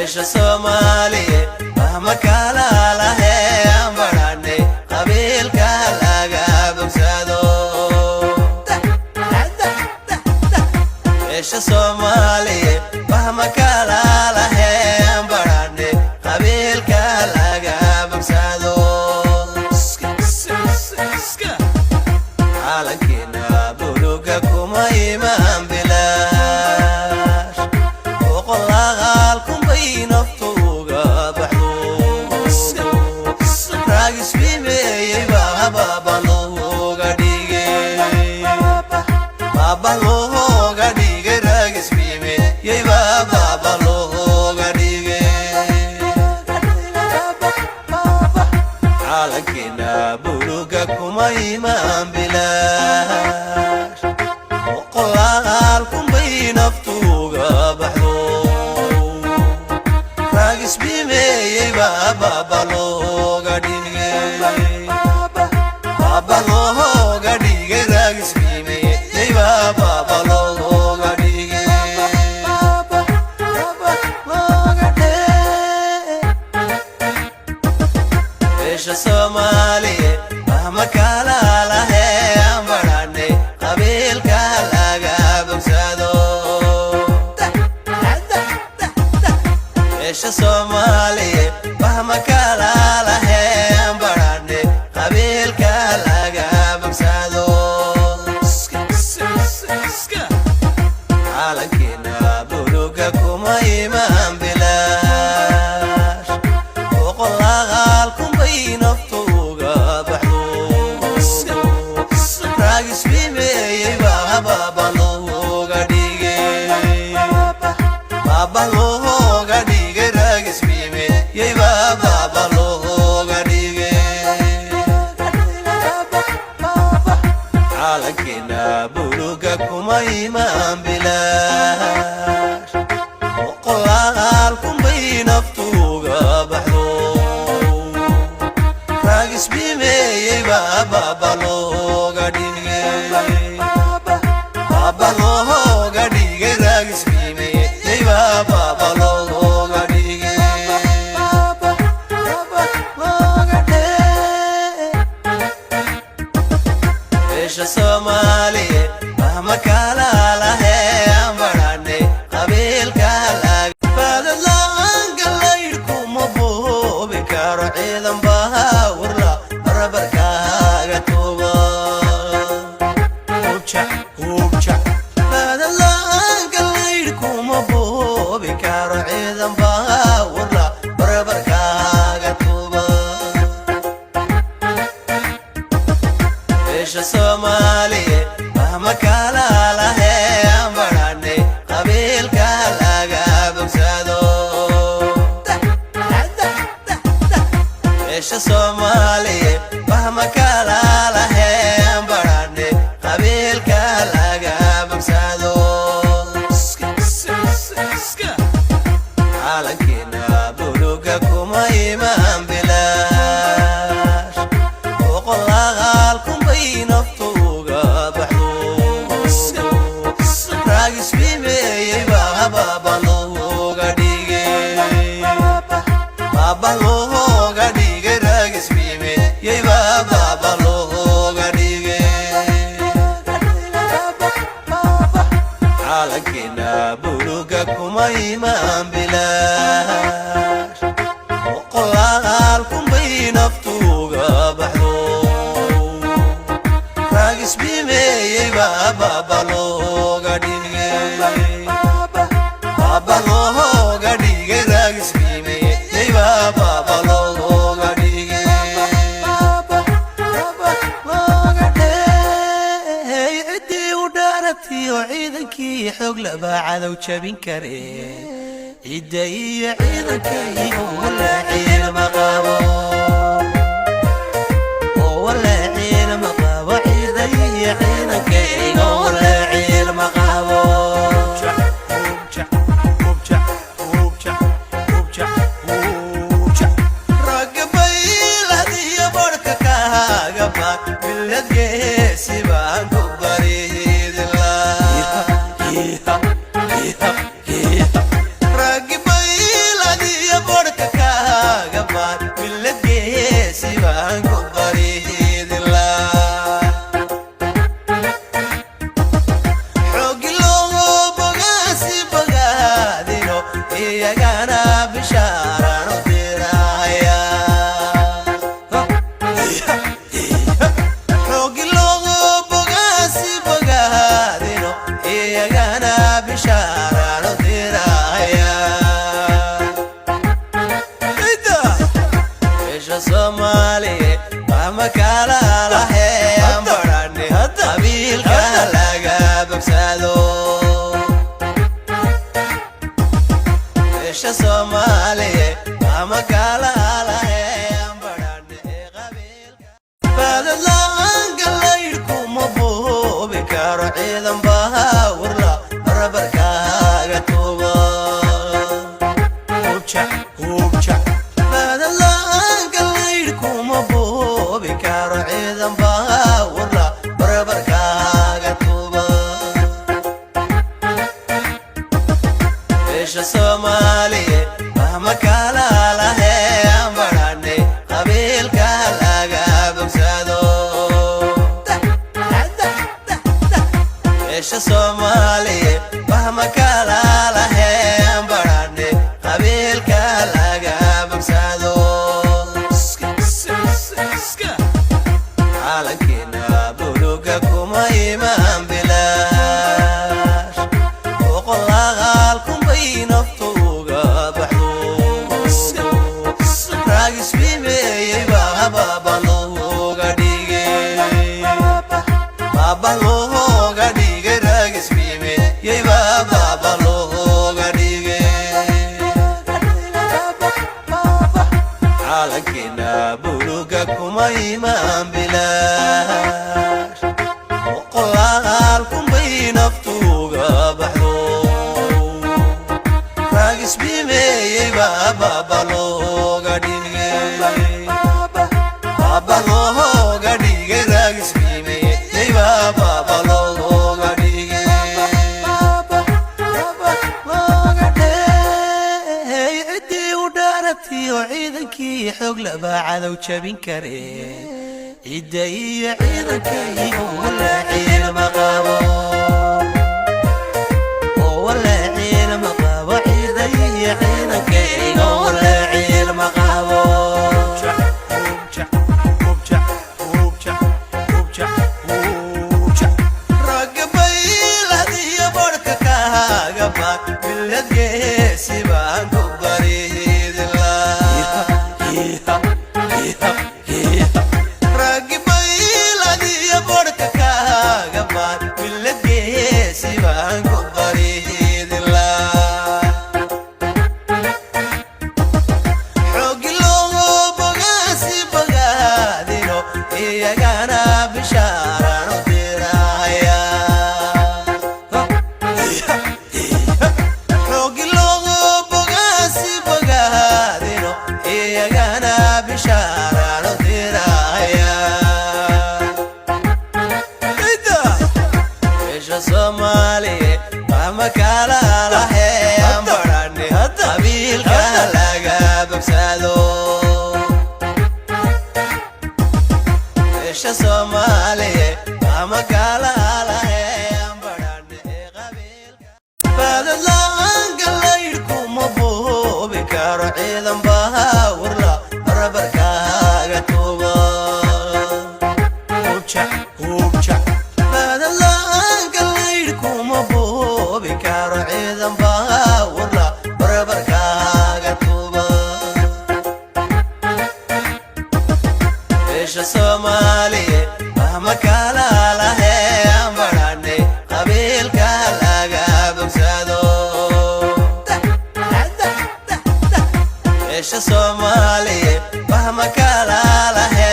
Somali مهما كان لها براني قبيل كالاقا بمسادو إيش الصومالي مهما كان لها براني قبيل كالاقا بمسادو عالكينا بلوغكم إيمان بلاش وقل غالكم بين الطوغة بحلوس راقس في مي بابا لوغة ديجي بابا لوغة ديجي راقس في مي بابا لوغة ديجي عالكينا بلوغكم إيمان بلاش وقل غالكم بين الطوغة بحلوس راقس بيمي بابا لوغة ديجي بابا لوغة ديجي راقس بيمي بابا لوغة ديجي إيش الصومالي مهما كان لها براني قبيل كالاقا بمسادو إيش الصومالي مهما كان لها براني قبيل كالاقا بمسادو عالكينا بلوغكم إيمان بلاش وقل غالكم بين الطوغة بحلوس راقس في مي بابا لوغة ديجي بابا لوغة ديجي راقس في مي بابا لوغة ديجي عالكينا بلوغكم إيمان بلاش وقل غالكم بين الطوغة بحلوس راقس بيمي بابا لوغة ديجي بابا لوغة ديجي راقس بيمي بابا لوغة ديجي إيش الصومالي مهما كان لها براني قبيل كالاقا بعد اللغان قليلكم أبوه بكار عيدا باورلا ربركاقا توبا وبشع بعد اللغان قليلكم أبوه بكار عيدا باورلا ربركاقا توبا إيش الصومالي مهما كان لها براني قبيل كالاقا بمسادو إيش الصومالي مهما كان لها براني قبيل كالاقا بمسادو عالكينا بلوغكم إيمان بلاش وقل غالكم بين الطوغة بحلوس راقس في مي بابا لوغة ديجي بابا لوغة ديجي راقس في مي بابا لوغة ديجي عالكينا بلوغكم إيمان بلاش وقل غالكم بين الطوغة بحلوس راقس بيمي بابا لوغة ديجي بابا لوغة ديجي راقس بيمي بابا لوغة ديجي عدي ودارتي وعيدكي حق لبعد وشبين كريم عدي عيدكي ولا عيل مقابو ولا عيل مقابو عيدي عيدكي ولا عيل مقابو راقبي beesha Soomaaliye ama kalaalahe ambadhane qabiilka badlaan galaydku ma boobi karo ciidan baawrla barabarkaaga tuuba hubja badlaan galaydku ma boobi karo ciidan baawrla barabarkaaga tuuba beesha Soomaaliye ama kalaalahe ambadhane qabiilka laga bogsado beesha Soomaaliye ama kalaalahe ambadhane qabiilka laga bogsado calankeena buluuga kuma imaan bilaash boqolaal kunbay naftu uga baxdo raagis bimeeyey baaba looga dhigay raagis bimeeyey baaba looga dhigay calankeena buluuga kuma imaan bilaash boqolaal kunbay naftu uga baxdo raagis bimeeyey baaba looga dhigay raagis bimeeyey baaba looga dhigay ciddii u dhaaratiyo ciidankii xoog laba cadow jabin kare cidda iyo ciidankaygu wala ciilma qabo wala ciilma qabo cidda iyo ciidankaygu wala ciilma qabo ragga bayladiyo barhka kaaga baan milad geesi baan ku raggi bayladiyo barhka kaaga baan milad geesi baan ku baridilaa xoogi loogu bogaasi bogaadino iyagana bishaaranu diraya xoogi loogu bogaasi bogaadino iyagana bishaaranu diraya beesha Soomaaliye ama kalaalahe ambadhane qabiilka laga bogsado beesha Soomaaliye ama kalaalahe ambadhane qabiilka badlaan galaydku ma boobi karo ciidan baawrla barabarkaaga tuuba hubja badlaan galaydku ma boobi karo ciidan baawrla barabarkaaga tuuba beesha Soomaaliye ama kalaalahe ambadhane qabiilka laga bogsado beesha Soomaaliye ama kalaalahe